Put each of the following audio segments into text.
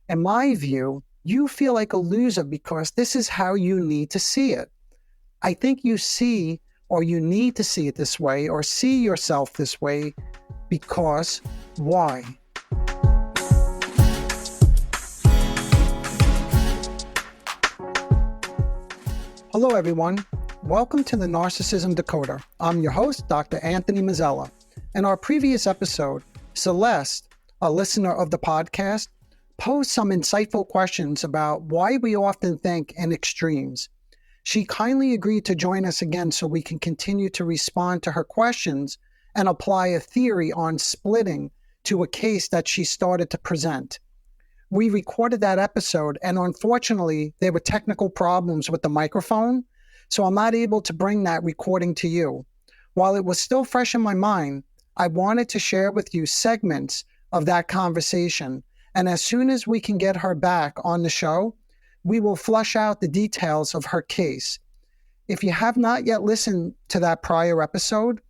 In my view, you feel like a loser because this is how you need to see it. I think you see, or you need to see it this way, or see yourself this way because why? Hello, everyone. Welcome to the Narcissism Decoder. I'm your host, Dr. Anthony Mazzella. In our previous episode, Celeste, a listener of the podcast, posed some insightful questions about why we often think in extremes. She kindly agreed to join us again so we can continue to respond to her questions and apply a theory on splitting to a case that she started to present. We recorded that episode, and unfortunately, there were technical problems with the microphone, so I'm not able to bring that recording to you. While it was still fresh in my mind, I wanted to share with you segments of that conversation, and as soon as we can get her back on the show, we will flush out the details of her case. If you have not yet listened to that prior episode,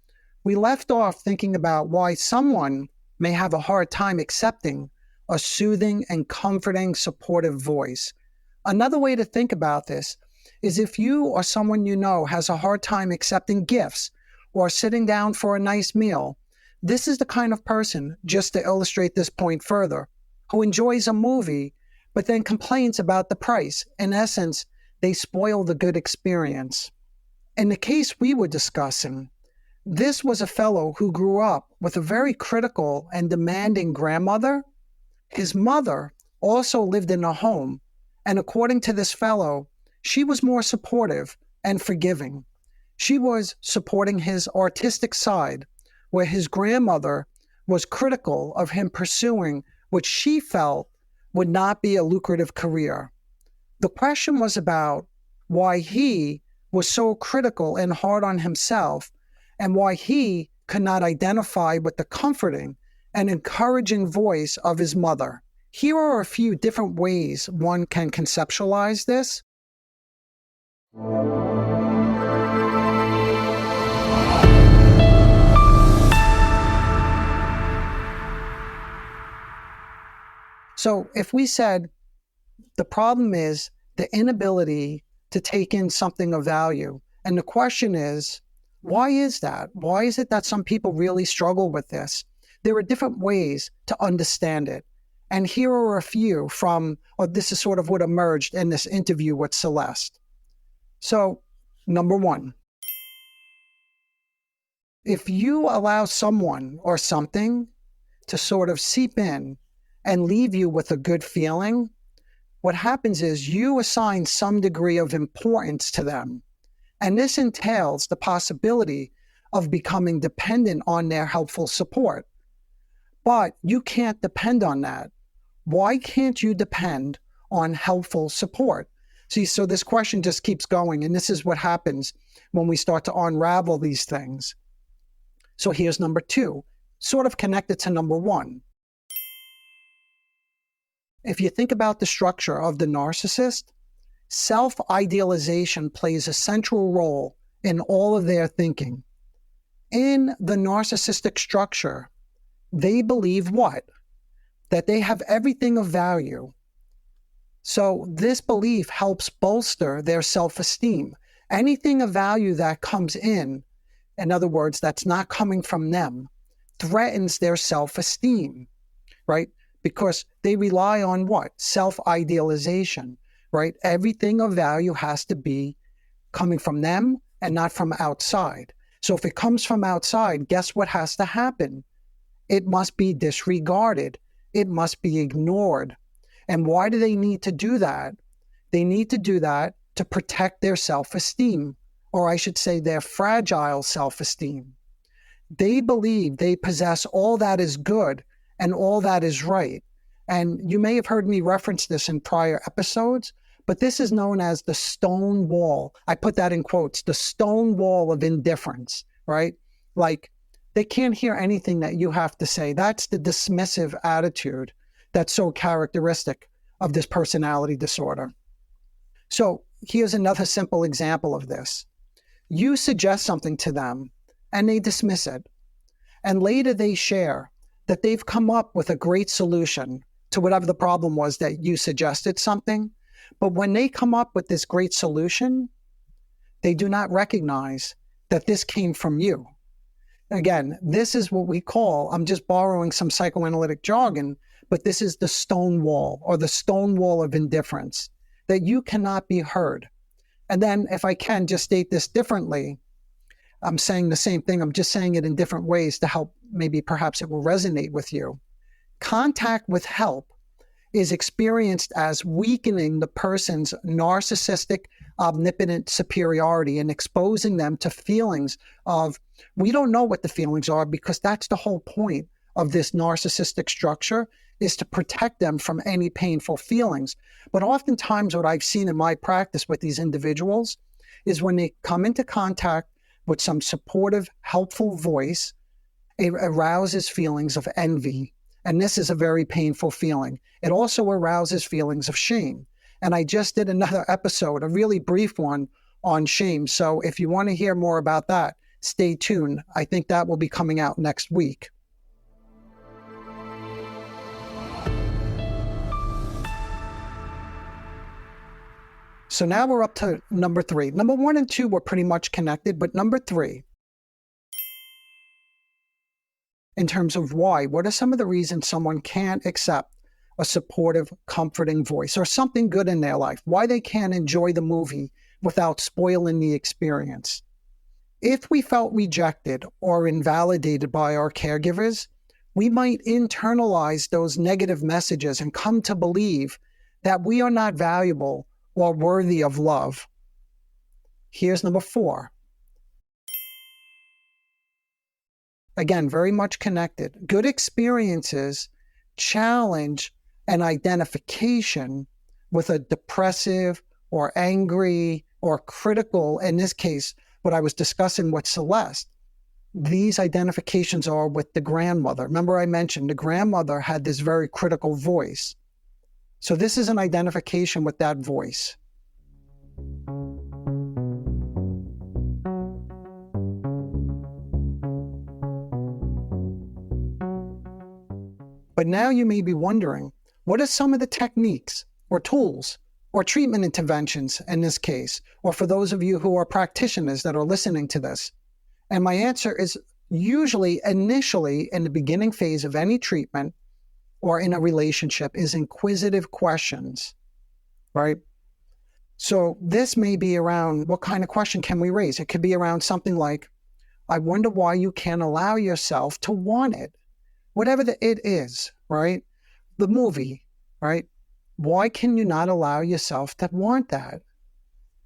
we left off thinking about why someone may have a hard time accepting a soothing and comforting, supportive voice. Another way to think about this is if you or someone you know has a hard time accepting gifts or sitting down for a nice meal, this is the kind of person, just to illustrate this point further, who enjoys a movie but then complains about the price. In essence, they spoil the good experience. In the case we were discussing, this was a fellow who grew up with a very critical and demanding grandmother. His mother also lived in a home, and according to this fellow, she was more supportive and forgiving. She was supporting his artistic side, where his grandmother was critical of him pursuing what she felt would not be a lucrative career. The question was about why he was so critical and hard on himself, and why he could not identify with the comforting and encouraging voice of his mother. Here are a few different ways one can conceptualize this. So if we said the problem is the inability to take in something of value, and the question is, why is that? Why is it that some people really struggle with this? There are different ways to understand it. And here are a few this is sort of what emerged in this interview with Celeste. So, number one, if you allow someone or something to sort of seep in and leave you with a good feeling, what happens is you assign some degree of importance to them. And this entails the possibility of becoming dependent on their helpful support. But you can't depend on that. Why can't you depend on helpful support? See, so this question just keeps going, and this is what happens when we start to unravel these things. So here's number two, sort of connected to number one. If you think about the structure of the narcissist, self-idealization plays a central role in all of their thinking. In the narcissistic structure, they believe what? That they have everything of value. So this belief helps bolster their self-esteem. Anything of value that comes in other words, that's not coming from them, threatens their self-esteem, right? Because they rely on what? Self-idealization, right? Everything of value has to be coming from them and not from outside. So if it comes from outside, guess what has to happen? It must be disregarded. It must be ignored. And why do they need to do that? They need to do that to protect their self-esteem, or I should say their fragile self-esteem. They believe they possess all that is good and all that is right. And you may have heard me reference this in prior episodes, but this is known as the stone wall. I put that in quotes, the stone wall of indifference, right? Like, they can't hear anything that you have to say. That's the dismissive attitude that's so characteristic of this personality disorder. So here's another simple example of this. You suggest something to them and they dismiss it. And later they share that they've come up with a great solution to whatever the problem was that you suggested something. But when they come up with this great solution, they do not recognize that this came from you. Again, this is what we call, I'm just borrowing some psychoanalytic jargon, but this is the stone wall, or the stone wall of indifference, that you cannot be heard. And then if I can just state this differently, I'm saying the same thing, I'm just saying it in different ways to help, maybe perhaps it will resonate with you. Contact with help is experienced as weakening the person's narcissistic, omnipotent superiority and exposing them to feelings of, we don't know what the feelings are, because that's the whole point of this narcissistic structure, is to protect them from any painful feelings. But oftentimes what I've seen in my practice with these individuals is when they come into contact with some supportive, helpful voice, it arouses feelings of envy. And this is a very painful feeling. It also arouses feelings of shame. And I just did another episode, a really brief one, on shame. So if you want to hear more about that, stay tuned. I think that will be coming out next week. So now we're up to number 3. Number 1 and 2 were pretty much connected, but number 3, in terms of why, what are some of the reasons someone can't accept a supportive, comforting voice or something good in their life, why they can't enjoy the movie without spoiling the experience? If we felt rejected or invalidated by our caregivers, we might internalize those negative messages and come to believe that we are not valuable or worthy of love. Here's number 4. Again, very much connected. Good experiences challenge an identification with a depressive or angry or critical, in this case, what I was discussing with Celeste. These identifications are with the grandmother. Remember I mentioned the grandmother had this very critical voice. So this is an identification with that voice. But now you may be wondering, what are some of the techniques or tools or treatment interventions in this case, or for those of you who are practitioners that are listening to this? And my answer is usually initially in the beginning phase of any treatment or in a relationship is inquisitive questions, right? So this may be around, what kind of question can we raise? It could be around something like, I wonder why you can't allow yourself to want it. Whatever it is, right? The movie, right? Why can you not allow yourself to want that?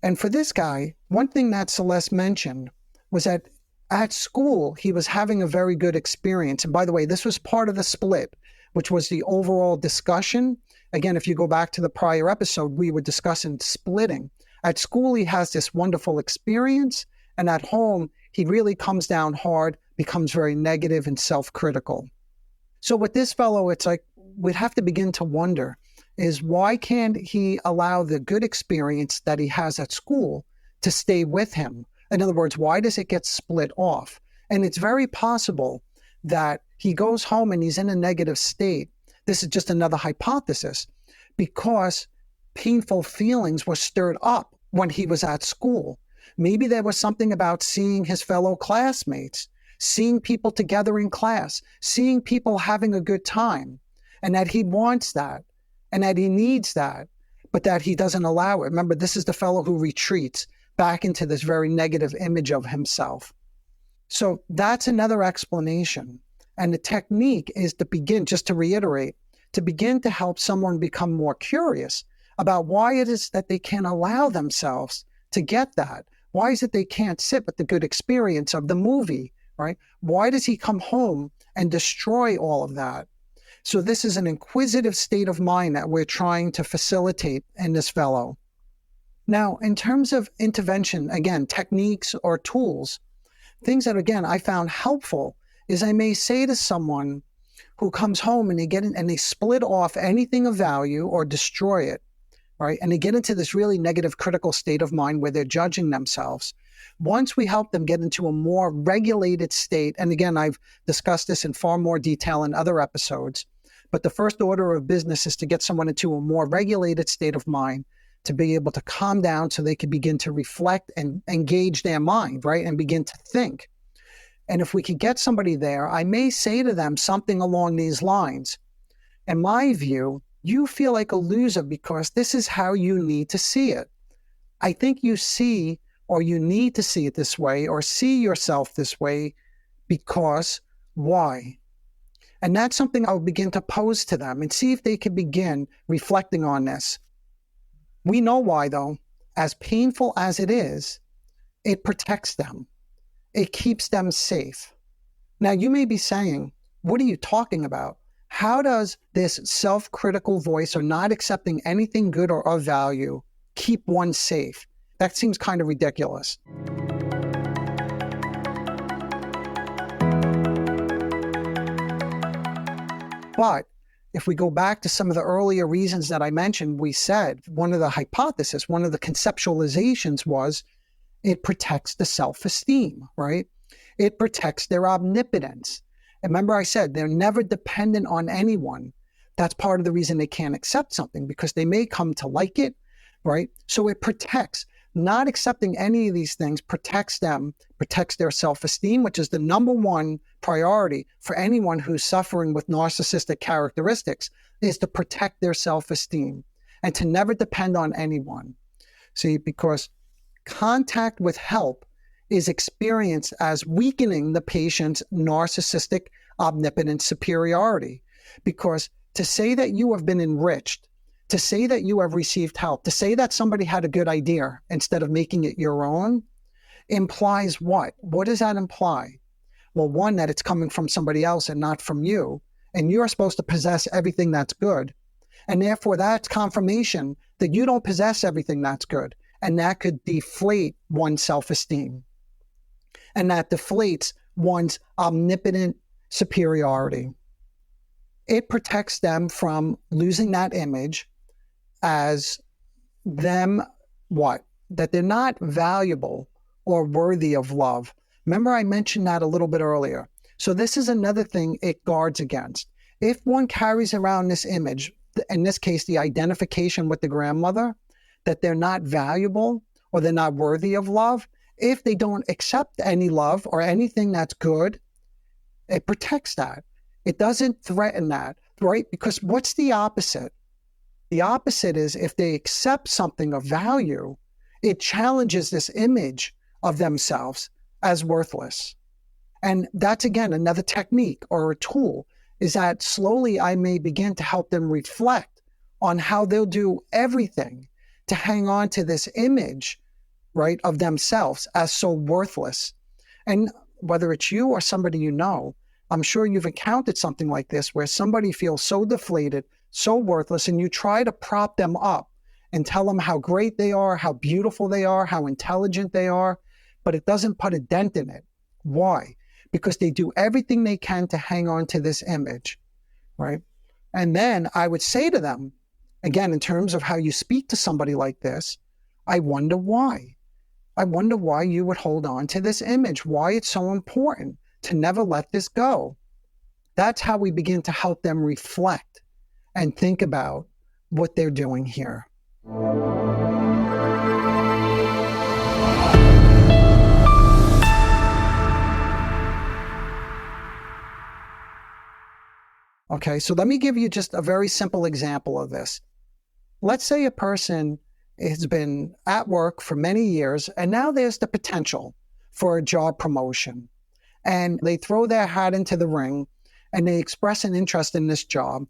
And for this guy, one thing that Celeste mentioned was that at school, he was having a very good experience. And by the way, this was part of the split, which was the overall discussion. Again, if you go back to the prior episode, we were discussing splitting. At school, he has this wonderful experience. And at home, he really comes down hard, becomes very negative and self-critical. So with this fellow, it's like we'd have to begin to wonder is why can't he allow the good experience that he has at school to stay with him? In other words, why does it get split off? And it's very possible that he goes home and he's in a negative state. This is just another hypothesis because painful feelings were stirred up when he was at school. Maybe there was something about seeing his fellow classmates, seeing people together in class, seeing people having a good time, and that he wants that, and that he needs that, but that he doesn't allow it. Remember, this is the fellow who retreats back into this very negative image of himself. So that's another explanation. And the technique is to begin, just to reiterate, to begin to help someone become more curious about why it is that they can't allow themselves to get that. Why is it they can't sit with the good experience of the movie, right? Why does he come home and destroy all of that? So this is an inquisitive state of mind that we're trying to facilitate in this fellow. Now, in terms of intervention, again, techniques or tools, things that, again, I found helpful is I may say to someone who comes home and they split off anything of value or destroy it, right? And they get into this really negative critical state of mind where they're judging themselves. Once we help them get into a more regulated state, and again, I've discussed this in far more detail in other episodes, But the first order of business is to get someone into a more regulated state of mind, to be able to calm down so they can begin to reflect and engage their mind, right? And begin to think. And if we could get somebody there, I may say to them something along these lines. In my view, you feel like a loser because this is how you need to see it. I think you see, or you need to see it this way, or see yourself this way because why? And that's something I'll begin to pose to them and see if they can begin reflecting on this. We know why, though. As painful as it is, it protects them. It keeps them safe. Now, you may be saying, what are you talking about? How does this self-critical voice or not accepting anything good or of value keep one safe? That seems kind of ridiculous. But if we go back to some of the earlier reasons that I mentioned, we said one of the hypotheses, one of the conceptualizations was it protects the self-esteem, right? It protects their omnipotence. And remember I said they're never dependent on anyone. That's part of the reason they can't accept something, because they may come to like it, right? So it protects. Not accepting any of these things protects them, protects their self-esteem, which is the number one priority for anyone who's suffering with narcissistic characteristics, is to protect their self-esteem and to never depend on anyone. See, because contact with help is experienced as weakening the patient's narcissistic omnipotent superiority. Because to say that you have been enriched, to say that you have received help, to say that somebody had a good idea instead of making it your own, implies what? What does that imply? Well, one, that it's coming from somebody else and not from you. And you're supposed to possess everything that's good. And therefore, that's confirmation that you don't possess everything that's good. And that could deflate one's self-esteem. And that deflates one's omnipotent superiority. It protects them from losing that image as them, what? That they're not valuable or worthy of love. Remember I mentioned that a little bit earlier. So this is another thing it guards against. If one carries around this image, in this case, the identification with the grandmother, that they're not valuable or they're not worthy of love, if they don't accept any love or anything that's good, it protects that. It doesn't threaten that, right? Because what's the opposite? The opposite is if they accept something of value, it challenges this image of themselves as worthless. And that's, again, another technique or a tool, is that slowly I may begin to help them reflect on how they'll do everything to hang on to this image, right, of themselves as so worthless. And whether it's you or somebody you know, I'm sure you've encountered something like this where somebody feels so deflated, so worthless, and you try to prop them up and tell them how great they are, how beautiful they are, how intelligent they are, but it doesn't put a dent in it. Why? Because they do everything they can to hang on to this image, right? And then I would say to them, again, in terms of how you speak to somebody like this, I wonder why. I wonder why you would hold on to this image, why it's so important to never let this go. That's how we begin to help them reflect and think about what they're doing here. Okay, so let me give you just a very simple example of this. Let's say a person has been at work for many years, and now there's the potential for a job promotion. And they throw their hat into the ring, and they express an interest in this job.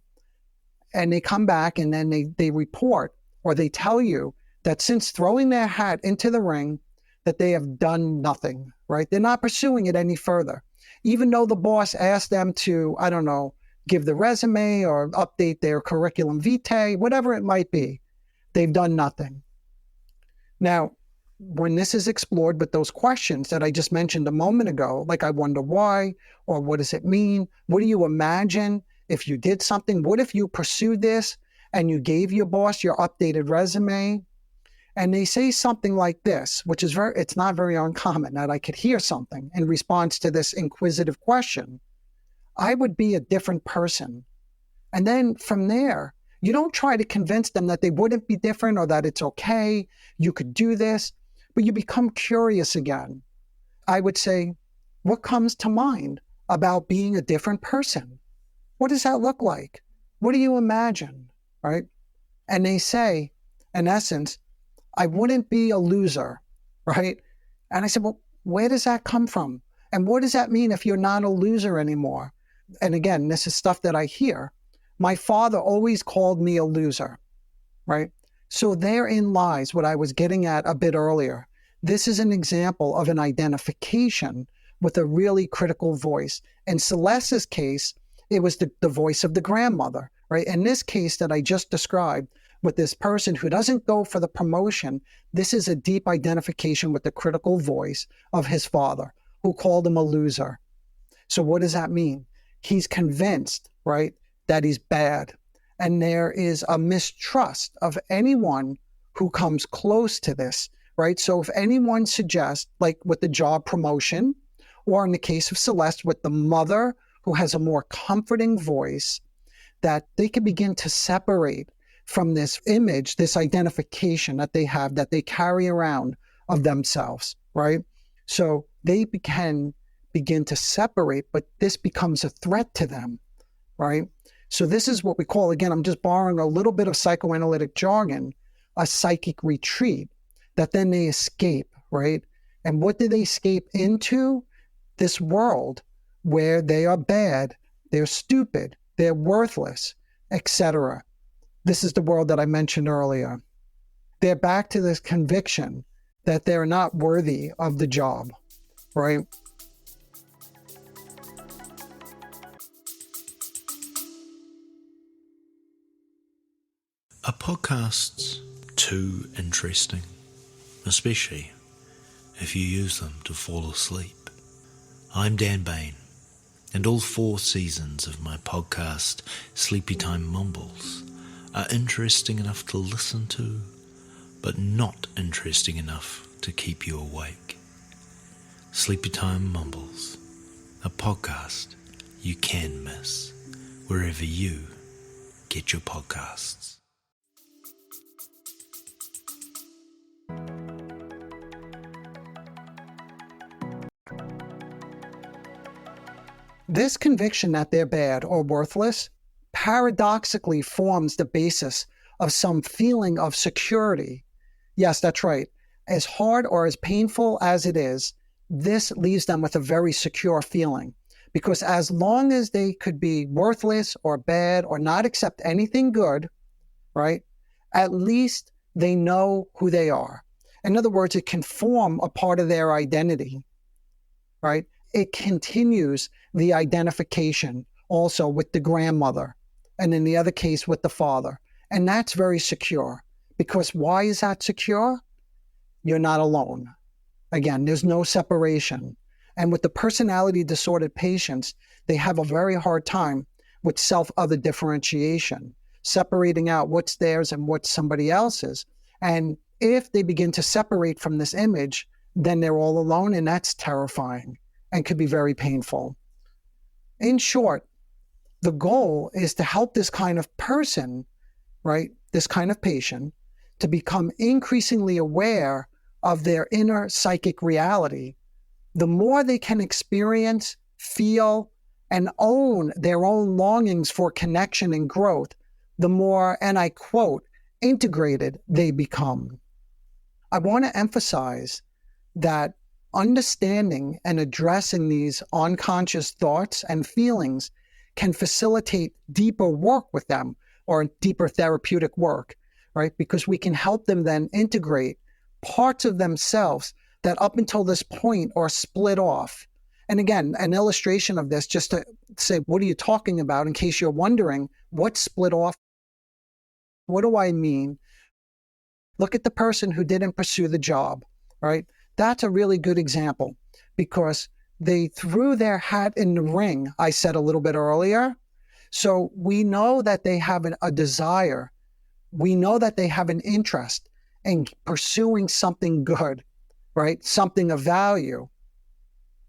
And they come back, and then they report, or they tell you that since throwing their hat into the ring, that they have done nothing, right? They're not pursuing it any further. Even though the boss asked them to, I don't know, give the resume or update their curriculum vitae, whatever it might be, they've done nothing. Now, when this is explored with those questions that I just mentioned a moment ago, like I wonder why, or what does it mean? What do you imagine if you did something? What if you pursued this and you gave your boss your updated resume? And they say something like this, which is it's not very uncommon that I could hear something in response to this inquisitive question. I would be a different person. And then from there, you don't try to convince them that they wouldn't be different or that it's okay, you could do this, but you become curious again. I would say, what comes to mind about being a different person? What does that look like? What do you imagine, right? And they say, in essence, I wouldn't be a loser, right? And I said, well, where does that come from? And what does that mean if you're not a loser anymore? And again, this is stuff that I hear. My father always called me a loser, right? So therein lies what I was getting at a bit earlier. This is an example of an identification with a really critical voice. In Celeste's case, it was the voice of the grandmother, right? In this case that I just described with this person who doesn't go for the promotion, this is a deep identification with the critical voice of his father, who called him a loser. So what does that mean? He's convinced, right, that he's bad. And there is a mistrust of anyone who comes close to this, right? So if anyone suggests, like with the job promotion, or in the case of Celeste, with the mother who has a more comforting voice, that they can begin to separate from this image, this identification that they have, that they carry around of themselves, right? So they can begin to separate, but this becomes a threat to them, right? So this is what we call, again, I'm just borrowing a little bit of psychoanalytic jargon, a psychic retreat, that then they escape, right? And what do they escape into? This world where they are bad, they're stupid, they're worthless, etc. This is the world that I mentioned earlier. They're back to this conviction that they're not worthy of the job, right? Are podcasts too interesting, especially if you use them to fall asleep? I'm Dan Bain, and all 4 seasons of my podcast, Sleepy Time Mumbles, are interesting enough to listen to, but not interesting enough to keep you awake. Sleepy Time Mumbles, a podcast you can miss wherever you get your podcasts. This conviction that they're bad or worthless paradoxically forms the basis of some feeling of security. Yes, that's right. As hard or as painful as it is, this leaves them with a very secure feeling. Because as long as they could be worthless or bad or not accept anything good, right, at least they know who they are. In other words, it can form a part of their identity, right? It continues the identification also with the grandmother, and in the other case with the father. And that's very secure. Because why is that secure? You're not alone. Again, there's no separation. And with the personality disordered patients, they have a very hard time with self-other differentiation, separating out what's theirs and what's somebody else's. And if they begin to separate from this image, then they're all alone, and that's terrifying and could be very painful. In short, the goal is to help this kind of person, right, this kind of patient, to become increasingly aware of their inner psychic reality. The more they can experience, feel, and own their own longings for connection and growth, the more, and I quote, integrated they become. I want to emphasize that understanding and addressing these unconscious thoughts and feelings can facilitate deeper work with them, or deeper therapeutic work, right? Because we can help them then integrate parts of themselves that up until this point are split off. And again, an illustration of this, just to say, what are you talking about, in case you're wondering, what's split off? What do I mean? Look at the person who didn't pursue the job, right? That's a really good example, because they threw their hat in the ring, I said a little bit earlier. So we know that they have a desire. We know that they have an interest in pursuing something good, right? Something of value.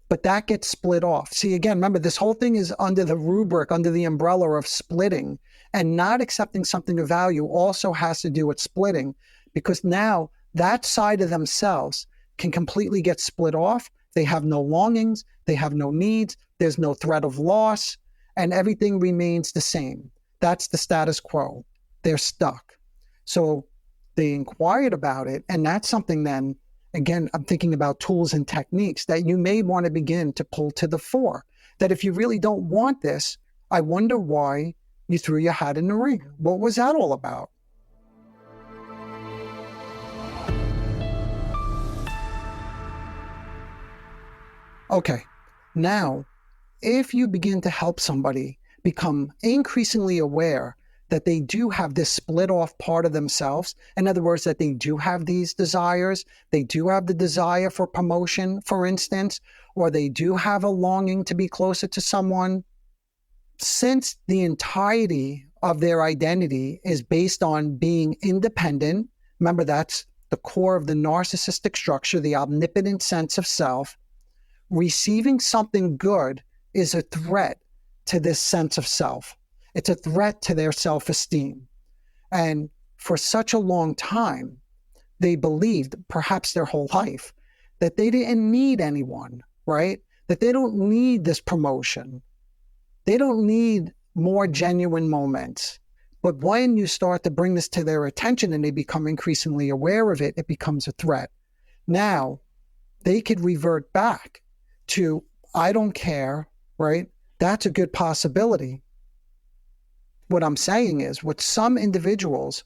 But that gets split off. See, again, remember, this whole thing is under the rubric, under the umbrella of splitting. And not accepting something of value also has to do with splitting, because now that side of themselves can completely get split off. They have no longings, they have no needs, there's no threat of loss, and everything remains the same. That's the status quo. They're stuck. So they inquired about it, and that's something then, again, I'm thinking about tools and techniques that you may want to begin to pull to the fore. That if you really don't want this, I wonder why you threw your hat in the ring. What was that all about? Okay, now, if you begin to help somebody become increasingly aware that they do have this split off part of themselves, in other words, that they do have these desires, they do have the desire for promotion, for instance, or they do have a longing to be closer to someone, since the entirety of their identity is based on being independent, remember that's the core of the narcissistic structure, the omnipotent sense of self, receiving something good is a threat to this sense of self. It's a threat to their self-esteem. And for such a long time, they believed, perhaps their whole life, that they didn't need anyone, right? That they don't need this promotion. They don't need more genuine moments. But when you start to bring this to their attention and they become increasingly aware of it, it becomes a threat. Now, they could revert back to, I don't care, right? That's a good possibility. What I'm saying is, with some individuals,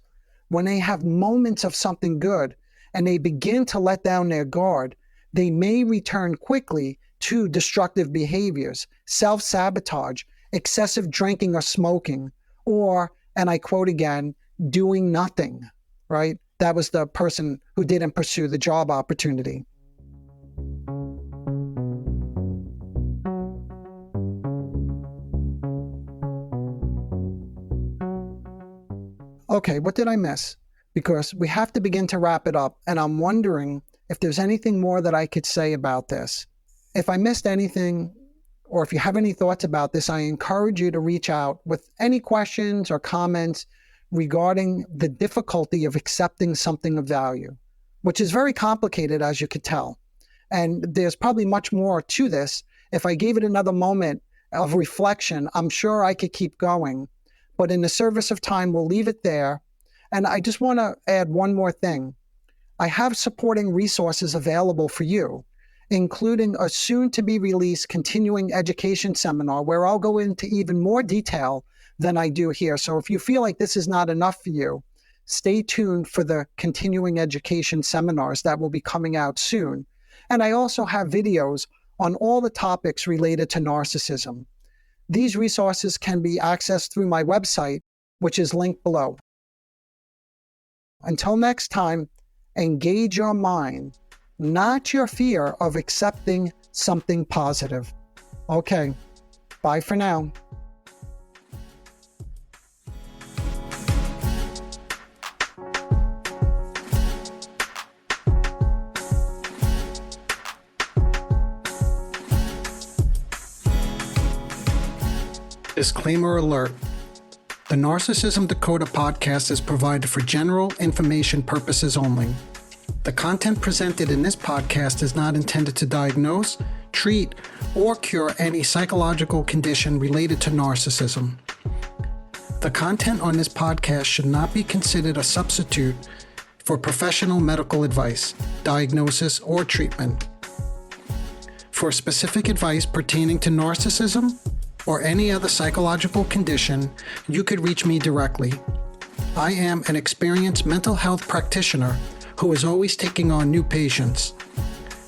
when they have moments of something good and they begin to let down their guard, they may return quickly to destructive behaviors, self-sabotage, excessive drinking or smoking, or, and I quote again, doing nothing, right? That was the person who didn't pursue the job opportunity. Okay, what did I miss? Because we have to begin to wrap it up, and I'm wondering if there's anything more that I could say about this. If I missed anything, or if you have any thoughts about this, I encourage you to reach out with any questions or comments regarding the difficulty of accepting something of value, which is very complicated, as you could tell. And there's probably much more to this. If I gave it another moment of reflection, I'm sure I could keep going. But in the service of time, we'll leave it there. And I just want to add one more thing. I have supporting resources available for you, including a soon-to-be-released continuing education seminar where I'll go into even more detail than I do here. So if you feel like this is not enough for you, stay tuned for the continuing education seminars that will be coming out soon. And I also have videos on all the topics related to narcissism. These resources can be accessed through my website, which is linked below. Until next time, engage your mind, not your fear of accepting something positive. Okay, bye for now. Disclaimer alert. The Narcissism Decoder podcast is provided for general information purposes only. The content presented in this podcast is not intended to diagnose, treat, or cure any psychological condition related to narcissism. The content on this podcast should not be considered a substitute for professional medical advice, diagnosis, or treatment. For specific advice pertaining to narcissism or any other psychological condition, you could reach me directly. I am an experienced mental health practitioner who is always taking on new patients.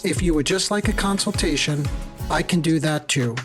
If you would just like a consultation, I can do that too.